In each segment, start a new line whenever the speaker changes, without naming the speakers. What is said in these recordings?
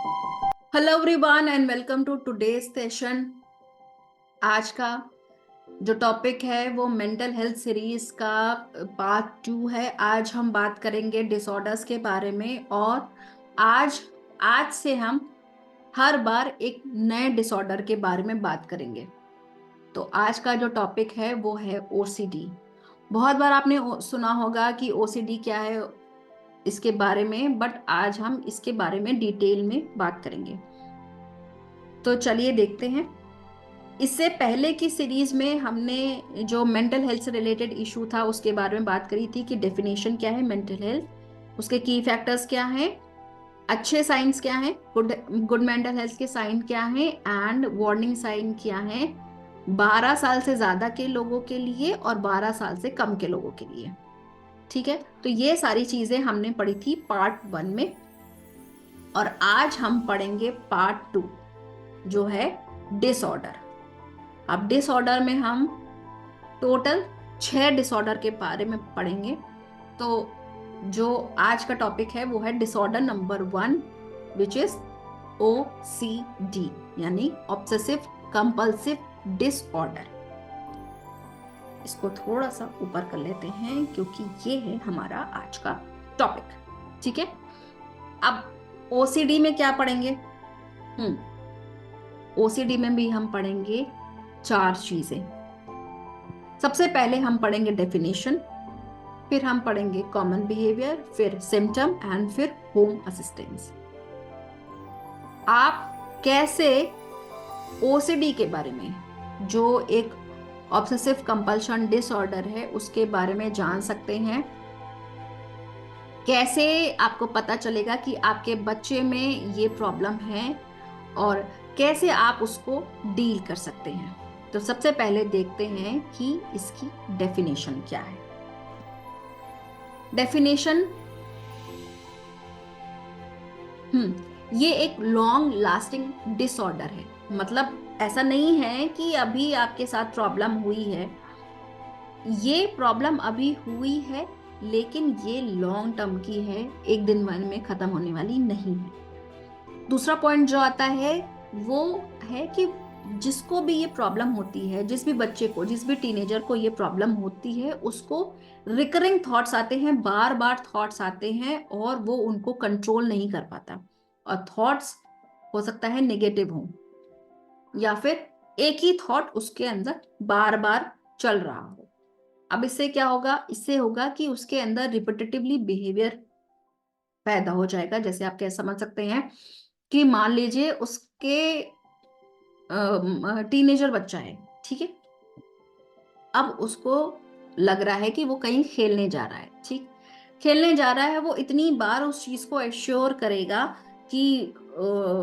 Hello everyone and welcome to today's session. आज का जो टॉपिक है वो मेंटल हेल्थ सीरीज का पार्ट 2 है। आज हम बात करेंगे डिसऑर्डर्स के बारे में और आज आज से हम हर बार एक नए डिसऑर्डर के बारे में बात करेंगे। तो आज का जो टॉपिक है वो है ओसीडी। बहुत बार आपने सुना होगा कि ओसीडी क्या है इसके बारे में, बट आज हम इसके बारे में डिटेल में बात करेंगे। तो चलिए देखते हैं। इससे पहले की सीरीज में हमने जो मेंटल हेल्थ से रिलेटेड इशू था उसके बारे में बात करी थी कि डेफिनेशन क्या है मेंटल हेल्थ, उसके की फैक्टर्स क्या हैं, अच्छे साइंस क्या हैं, गुड गुड मेंटल हेल्थ के साइन क्या हैं एंड वार्निंग साइन क्या हैं 12 साल से ज्यादा के लोगों के लिए और 12 साल से कम के लोगों के लिए। ठीक है, तो ये सारी चीजें हमने पढ़ी थी पार्ट 1 में और आज हम पढ़ेंगे पार्ट 2 जो है डिसऑर्डर। अब डिसऑर्डर में हम टोटल 6 डिसऑर्डर के बारे में पढ़ेंगे। तो जो आज का टॉपिक है वो है disorder number 1 which is OCD यानी ऑब्सेसिव कंपल्सिव डिसऑर्डर। इसको थोड़ा सा ऊपर कर लेते हैं क्योंकि ये है हमारा आज का टॉपिक। ठीक है, अब OCD में क्या पढ़ेंगे? OCD में भी हम पढ़ेंगे 4 चीजें। सबसे पहले हम पढ़ेंगे डेफिनेशन, फिर हम पढ़ेंगे कॉमन बिहेवियर, फिर सिम्टम एंड फिर होम असिस्टेंस। आप कैसे ओसीडी के बारे में, जो एक ऑब्सेसिव कंपल्शन डिसऑर्डर है, उसके बारे में जान सकते हैं? कैसे आपको पता चलेगा कि आपके बच्चे में ये प्रॉब्लम है और कैसे आप उसको डील कर सकते हैं? तो सबसे पहले देखते हैं कि इसकी डेफिनेशन क्या है। डेफिनेशन, ये एक लॉन्ग लास्टिंग डिसऑर्डर है। मतलब ऐसा नहीं है कि अभी आपके साथ प्रॉब्लम हुई है, ये प्रॉब्लम अभी हुई है लेकिन ये लॉन्ग टर्म की है, एक दिन वन में खत्म होने वाली नहीं है। दूसरा पॉइंट जो आता है वो है कि जिसको भी ये प्रॉब्लम होती है, जिस भी बच्चे को, जिस भी टीनेजर को ये प्रॉब्लम होती है, उसको रिकरिंग थॉट्स आते हैं, बार बार थॉट्स आते हैं और वो उनको कंट्रोल नहीं कर पाता। और थॉट्स हो सकता है नेगेटिव हो या फिर एक ही थॉट उसके अंदर बार बार चल रहा हो। अब इससे क्या होगा? इससे होगा कि उसके अंदर रिपीटेटिवली बिहेवियर पैदा हो जाएगा। जैसे आप क्या समझ सकते हैं कि मान लीजिए उसके टीनेजर बच्चा है, ठीक है, अब उसको लग रहा है कि वो कहीं खेलने जा रहा है। ठीक, खेलने जा रहा है, वो इतनी बार उस चीज को एश्योर करेगा कि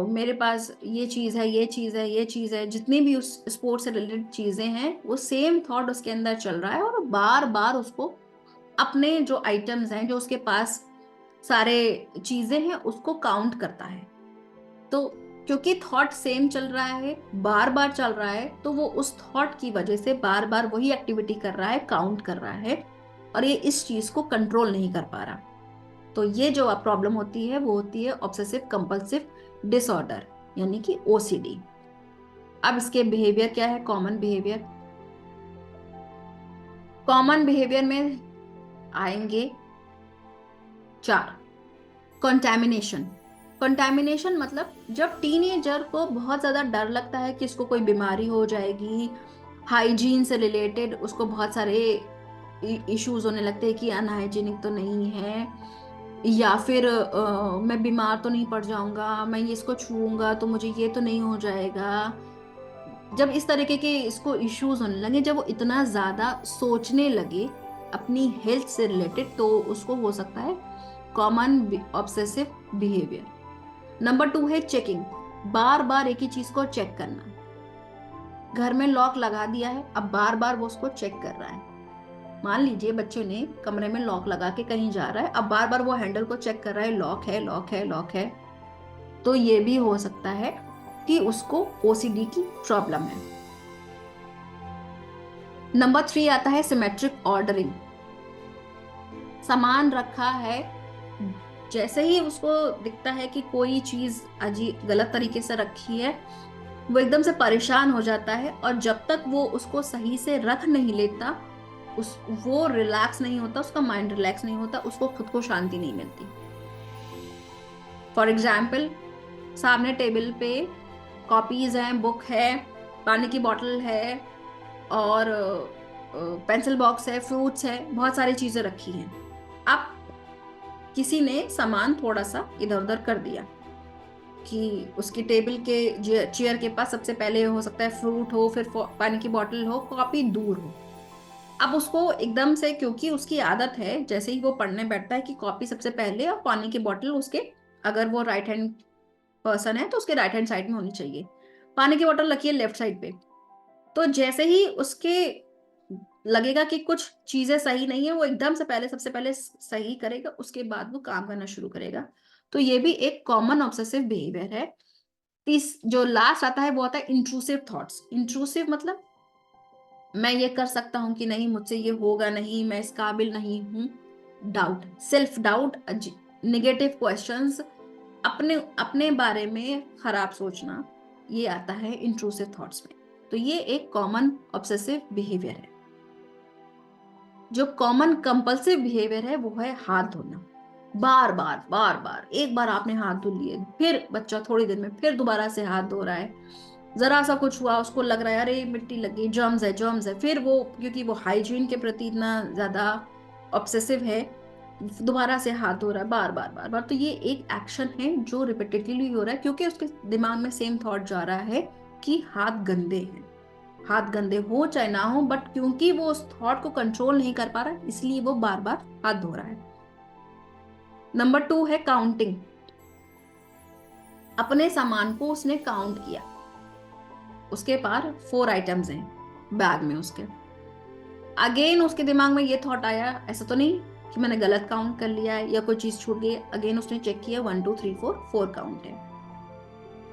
मेरे पास ये चीज है, ये चीज है, ये चीज है, जितनी भी उस स्पोर्ट्स से रिलेटेड चीजें हैं वो सेम थॉट उसके अंदर चल रहा है और बार बार उसको अपने जो आइटम्स हैं, जो उसके पास सारे चीजें हैं, उसको काउंट करता है। तो क्योंकि थॉट सेम चल रहा है, बार बार चल रहा है, तो वो उस थॉट की वजह से बार बार वही एक्टिविटी कर रहा है, काउंट कर रहा है और ये इस चीज को कंट्रोल नहीं कर पा रहा। तो ये जो प्रॉब्लम होती है वो होती है ऑब्सेसिव कंपल्सिव डिसऑर्डर यानी कि OCD। अब इसके बिहेवियर क्या है? Common behaviour. कॉमन बिहेवियर में आएंगे 4। कंटैमिनेशन। कंटैमिनेशन मतलब जब टीनेजर को बहुत ज़्यादा डर लगता है कि इसको कोई बीमारी हो जाएगी, हाइजीन से रिलेटेड उसको बहुत सारे इश्यूज होने लगते हैं कि अनहाइजीनिक तो नहीं है, या फिर मैं बीमार तो नहीं पड़ जाऊंगा, मैं ये इसको छूऊंगा तो मुझे ये तो नहीं हो जाएगा। जब इस तरीके के इसको इश्यूज होने लगे, जब वो इतना ज़्यादा सोचने लगे अपनी हेल्थ से रिलेटेड, तो उसको हो सकता है कॉमन ऑब्सेसिव बिहेवियर। नंबर 2 है चेकिंग। बार बार एक ही चीज को चेक करना। घर में लॉक लगा दिया है, अब बार बार वो उसको चेक कर रहा है। मान लीजिए बच्चे ने कमरे में लॉक लगा के कहीं जा रहा है, अब बार बार वो हैंडल को चेक कर रहा है, लॉक है, लॉक है, लॉक है। तो ये भी हो सकता है कि उसको OCD की प्रॉब्लम है। नंबर 3 आता है सिमेट्रिक ऑर्डरिंग। सामान रखा है जैसे ही उसको दिखता है कि कोई चीज अजीब गलत तरीके से रखी है, वो एकदम से परेशान हो जाता है, और जब तक वो उसको सही से रख नहीं लेता, उस वो रिलैक्स नहीं होता, उसका माइंड रिलैक्स नहीं होता, उसको खुद को शांति नहीं मिलती। फॉर एग्जाम्पल, सामने टेबल पे कॉपीज हैं, बुक है, पानी की बोतल है, और पेंसिल बॉक्स है, फ्रूट्स है, बहुत सारी चीजें रखी हैं। अब किसी ने सामान थोड़ा सा इधर उधर कर दिया कि उसकी टेबल के चेयर के पास सबसे पहले हो सकता है फ्रूट हो, फिर पानी की बोतल हो, कॉपी दूर हो। अब उसको एकदम से, क्योंकि उसकी आदत है जैसे ही वो पढ़ने बैठता है कि कॉपी सबसे पहले और पानी की बोतल उसके, अगर वो राइट हैंड पर्सन है तो उसके राइट हैंड साइड में होनी चाहिए, पानी की बोतल रखी है लेफ्ट साइड पे। तो जैसे ही उसके लगेगा कि कुछ चीजें सही नहीं है, वो एकदम से पहले सबसे पहले सही करेगा, उसके बाद वो काम करना शुरू करेगा। तो ये भी एक कॉमन ऑब्सेसिव बिहेवियर है। तीस जो लास्ट आता है वो आता है इंट्रूसिव थॉट्स। इंट्रूसिव मतलब मैं ये कर सकता हूं कि नहीं, मुझसे ये होगा नहीं, मैं इस काबिल नहीं हूं। Doubt, self doubt, negative questions, अपने अपने बारे में खराब सोचना, ये आता है इंट्रूसिव थॉट्स में। तो ये एक कॉमन ऑब्सेसिव बिहेवियर है। जो कॉमन कंपल्सिव बिहेवियर है वो है हाथ धोना। बार बार बार बार, एक बार आपने हाथ धो लिए, फिर बच्चा थोड़ी देर में फिर दोबारा से हाथ धो रहा है। जरा सा कुछ हुआ, उसको लग रहा है अरे मिट्टी लगी, जर्म्स है जर्म्स है, फिर वो क्योंकि वो हाइजीन के प्रति इतना ज्यादा ऑब्सेसिव है, दोबारा से हाथ धो रहा है बार बार बार बार। तो ये एक एक्शन है जो रिपीटेटिवली हो रहा है, क्योंकि उसके दिमाग में सेम थॉट जा रहा है कि हाथ गंदे हैं। हाथ गंदे हो चाहे ना हो, बट क्योंकि वो उस थॉट को कंट्रोल नहीं कर पा रहा, इसलिए वो बार बार हाथ धो रहा है। नंबर 2 है काउंटिंग। अपने सामान को उसने काउंट किया, उसके पास 4 आइटम्स हैं बैग में उसके। अगेन उसके दिमाग में ये थॉट आया, ऐसा तो नहीं कि मैंने गलत काउंट कर लिया है या कोई चीज छूट गई। अगेन उसने चेक किया, 1 2 3 4 4 काउंट है।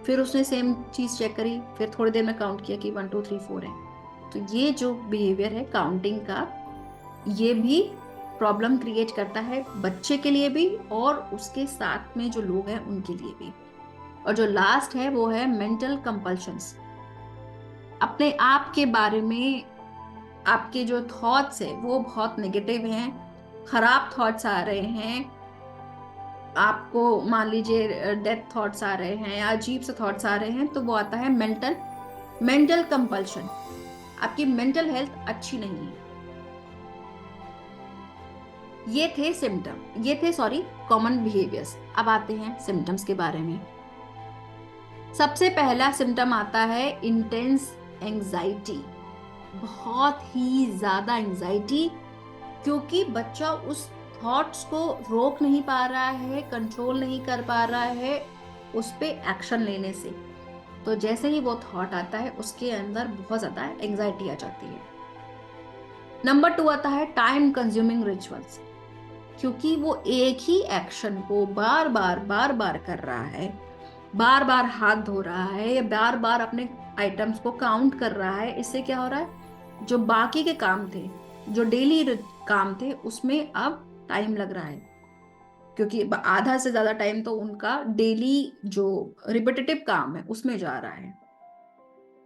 फिर उसने सेम चीज चेक करी, फिर थोड़ी देर में काउंट किया कि 1 2 3 4 है। तो ये जो बिहेवियर है काउंटिंग का, ये भी प्रॉब्लम क्रिएट करता है बच्चे के लिए भी और उसके साथ में जो लोग हैं उनके लिए भी। और जो लास्ट है वो है मेंटल कंपल्शंस। अपने आप के बारे में आपके जो थॉट्स है वो बहुत नेगेटिव हैं, खराब थॉट्स आ रहे हैं आपको, मान लीजिए डेथ थॉट्स आ रहे हैं या अजीब से थॉट्स आ रहे हैं, तो वो आता है मेंटल मेंटल कंपल्शन। आपकी मेंटल हेल्थ अच्छी नहीं है। ये थे सॉरी कॉमन बिहेवियर्स। अब आते हैं सिम्टम्स के बारे में। सबसे पहला सिम्टम आता है इंटेंस एंजाइटी। बहुत ही ज्यादा एंजाइटी, क्योंकि बच्चा उस थॉट्स को रोक नहीं पा रहा है, कंट्रोल नहीं कर पा रहा है उस पे एक्शन लेने से। तो जैसे ही वो थॉट आता है उसके अंदर बहुत ज्यादा एंजाइटी आ जाती है। नंबर 2 आता है टाइम कंज्यूमिंग रिचुअल्स। क्योंकि वो एक ही एक्शन को बार बार बार बार कर रहा है, बार बार हाथ धो रहा है या बार बार अपने आइटम्स को काउंट कर रहा है, इससे क्या हो रहा है, जो बाकी के काम थे, जो डेली काम थे, उसमें अब टाइम लग रहा है। क्योंकि आधा से ज्यादा टाइम तो उनका डेली जो रिपीटेटिव काम है उसमें जा रहा है।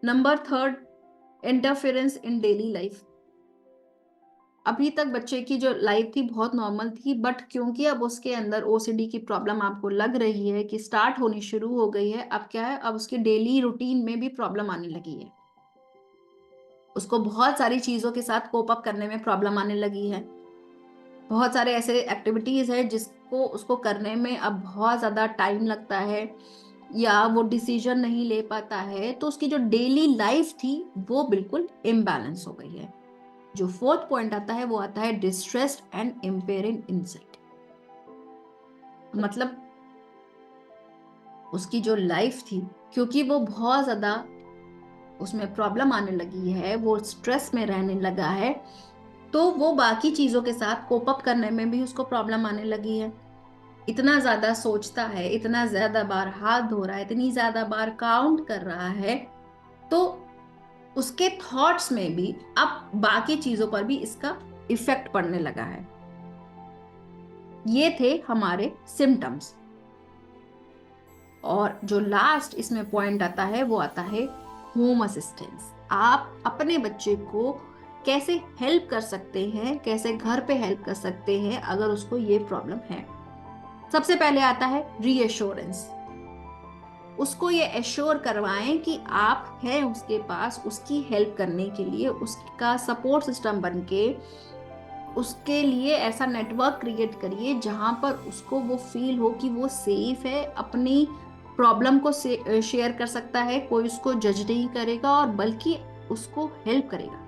नंबर 3, इंटरफेरेंस इन डेली लाइफ। अभी तक बच्चे की जो लाइफ थी बहुत नॉर्मल थी, बट क्योंकि अब उसके अंदर ओसीडी की प्रॉब्लम आपको लग रही है कि स्टार्ट होनी शुरू हो गई है, अब क्या है, अब उसके डेली रूटीन में भी प्रॉब्लम आने लगी है। उसको बहुत सारी चीजों के साथ कोप अप करने में प्रॉब्लम आने लगी है। बहुत सारे ऐसे एक्टिविटीज है जिसको उसको करने में अब बहुत ज्यादा टाइम लगता है या वो डिसीजन नहीं ले पाता है। तो उसकी जो डेली लाइफ थी वो बिल्कुल इम्बैलेंस हो गई है। जो 4th पॉइंट आता है वो आता है डिस्ट्रेस्ड एंड इम्पेयरिंग इंसाइट। मतलब उसकी जो लाइफ थी, क्योंकि वो बहुत ज्यादा उसमें प्रॉब्लम आने लगी है, वो स्ट्रेस में रहने लगा है, तो वो बाकी चीजों के साथ कोप अप करने में भी उसको प्रॉब्लम आने लगी है। इतना ज्यादा सोचता है, इतना ज्यादा बार हाथ धो रहा है, इतनी ज्यादा बार काउंट कर रहा है, तो उसके थॉट्स में भी अब बाकी चीजों पर भी इसका इफेक्ट पड़ने लगा है। ये थे हमारे सिम्टम्स। और जो लास्ट इसमें पॉइंट आता है वो आता है होम असिस्टेंस। आप अपने बच्चे को कैसे हेल्प कर सकते हैं, कैसे घर पे हेल्प कर सकते हैं अगर उसको ये प्रॉब्लम है। सबसे पहले आता है रीएश्योरेंस। उसको ये एश्योर करवाएं कि आप हैं उसके पास उसकी हेल्प करने के लिए, उसका सपोर्ट सिस्टम बन के उसके लिए ऐसा नेटवर्क क्रिएट करिए जहां पर उसको वो फील हो कि वो सेफ है, अपनी प्रॉब्लम को शेयर कर सकता है, कोई उसको जज नहीं करेगा और बल्कि उसको हेल्प करेगा।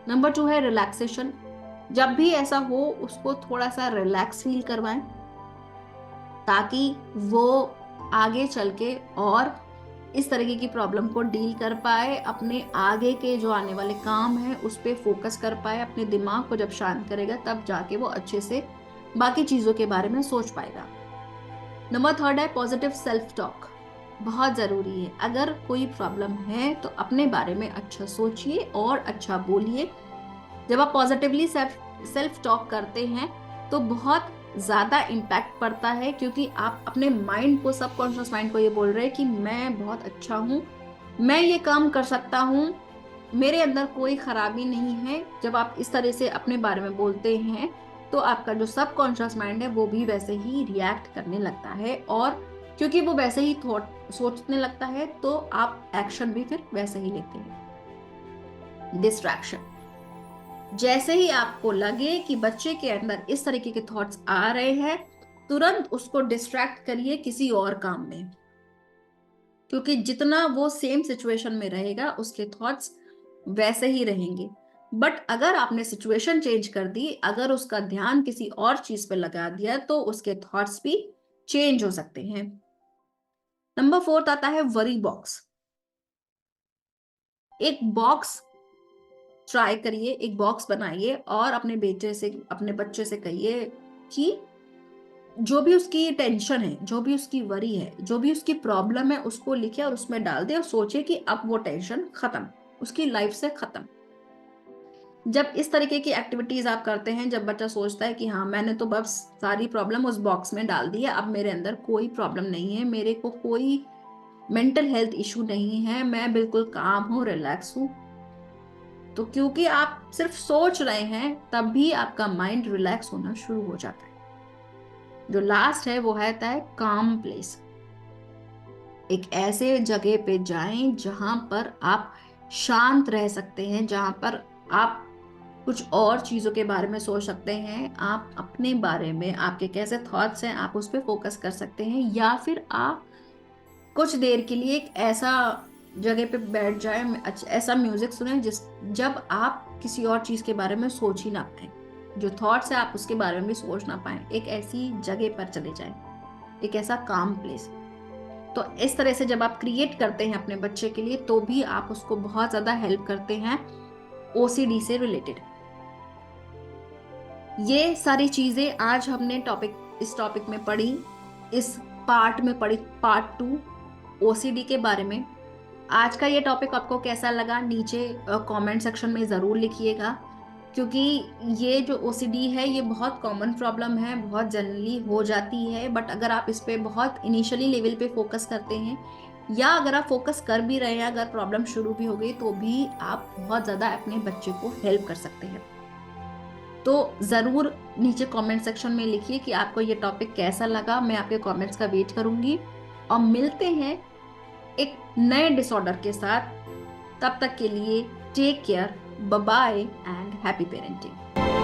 नंबर 2 है रिलैक्सेशन। जब भी ऐसा हो उसको थोड़ा सा रिलैक्स फील करवाएं ताकि वो आगे चल के और इस तरीके की प्रॉब्लम को डील कर पाए, अपने आगे के जो आने वाले काम है उस पर फोकस कर पाए। अपने दिमाग को जब शांत करेगा तब जाके वो अच्छे से बाकी चीजों के बारे में सोच पाएगा। नंबर 3 है पॉजिटिव सेल्फ टॉक। बहुत जरूरी है, अगर कोई प्रॉब्लम है तो अपने बारे में अच्छा सोचिए और अच्छा बोलिए। जब आप पॉजिटिवली सेल्फ टॉक करते हैं तो बहुत ज्यादा इम्पैक्ट पड़ता है, क्योंकि आप अपने माइंड को, सबकॉन्शियस माइंड को ये बोल रहे हैं कि मैं बहुत अच्छा हूँ, मैं ये काम कर सकता हूँ, मेरे अंदर कोई खराबी नहीं है। जब आप इस तरह से अपने बारे में बोलते हैं तो आपका जो सबकॉन्शियस माइंड है वो भी वैसे ही रिएक्ट करने लगता है, और क्योंकि वो वैसे ही थॉट सोचने लगता है तो आप एक्शन भी फिर वैसे ही लेते हैं। डिस्ट्रैक्शन। जैसे ही आपको लगे कि बच्चे के अंदर इस तरीके के थॉट्स आ रहे हैं, तुरंत उसको डिस्ट्रैक्ट करिए किसी और काम में, क्योंकि जितना वो सेम सिचुएशन में रहेगा उसके थॉट्स वैसे ही रहेंगे। बट अगर आपने सिचुएशन चेंज कर दी, अगर उसका ध्यान किसी और चीज पे लगा दिया तो उसके थॉट्स भी चेंज हो सकते हैं। नंबर 4 आता है वरी बॉक्स। एक बॉक्स ट्राई करिए, एक बॉक्स बनाइए और अपने बेटे से, अपने बच्चे से कहिए कि जो भी उसकी टेंशन है, जो भी उसकी वरी है, जो भी उसकी प्रॉब्लम है उसको लिखे और उसमें डाल दे और सोचे कि अब वो टेंशन खत्म, उसकी लाइफ से खत्म। जब इस तरीके की एक्टिविटीज आप करते हैं, जब बच्चा सोचता है कि हाँ मैंने तो बस सारी प्रॉब्लम उस बॉक्स में डाल दी है, अब मेरे अंदर कोई प्रॉब्लम नहीं है, मेरे को कोई मेंटल हेल्थ इशू नहीं है, मैं बिल्कुल काम हूँ, रिलैक्स हूँ। तो क्योंकि आप सिर्फ सोच रहे हैं तब भी आपका माइंड रिलैक्स होना शुरू हो जाता है। जो लास्ट है वो है काम प्लेस। एक ऐसे जगह पे जाएं जहां पर आप शांत रह सकते हैं, जहां पर आप कुछ और चीजों के बारे में सोच सकते हैं, आप अपने बारे में, आपके कैसे थॉट्स हैं आप उस पर फोकस कर सकते हैं, या फिर आप कुछ देर के लिए एक ऐसा जगह पे बैठ जाए, ऐसा म्यूजिक सुने जिस जब आप किसी और चीज के बारे में सोच ही ना पाए, जो थॉट्स है आप उसके बारे में भी सोच ना पाए, एक ऐसी जगह पर चले जाए, एक ऐसा काम प्लेस। तो इस तरह से जब आप क्रिएट करते हैं अपने बच्चे के लिए तो भी आप उसको बहुत ज्यादा हेल्प करते हैं ओसीडी से रिलेटेड। ये सारी चीजें आज हमने इस टॉपिक में पढ़ी, इस पार्ट में पढ़ी, पार्ट 2 ओसीडी के बारे में। आज का ये टॉपिक आपको कैसा लगा नीचे कमेंट सेक्शन में ज़रूर लिखिएगा, क्योंकि ये जो ओसीडी है ये बहुत कॉमन प्रॉब्लम है, बहुत जनरली हो जाती है। बट अगर आप इस पे बहुत इनिशियली लेवल पे फोकस करते हैं, या अगर आप फोकस कर भी रहे हैं, अगर प्रॉब्लम शुरू भी हो गई तो भी आप बहुत ज़्यादा अपने बच्चे को हेल्प कर सकते हैं। तो ज़रूर नीचे कमेंट सेक्शन में लिखिए कि आपको ये टॉपिक कैसा लगा। मैं आपके कमेंट्स का वेट करूंगी और मिलते हैं एक नए डिसऑर्डर के साथ। तब तक के लिए take care, bye bye and happy parenting.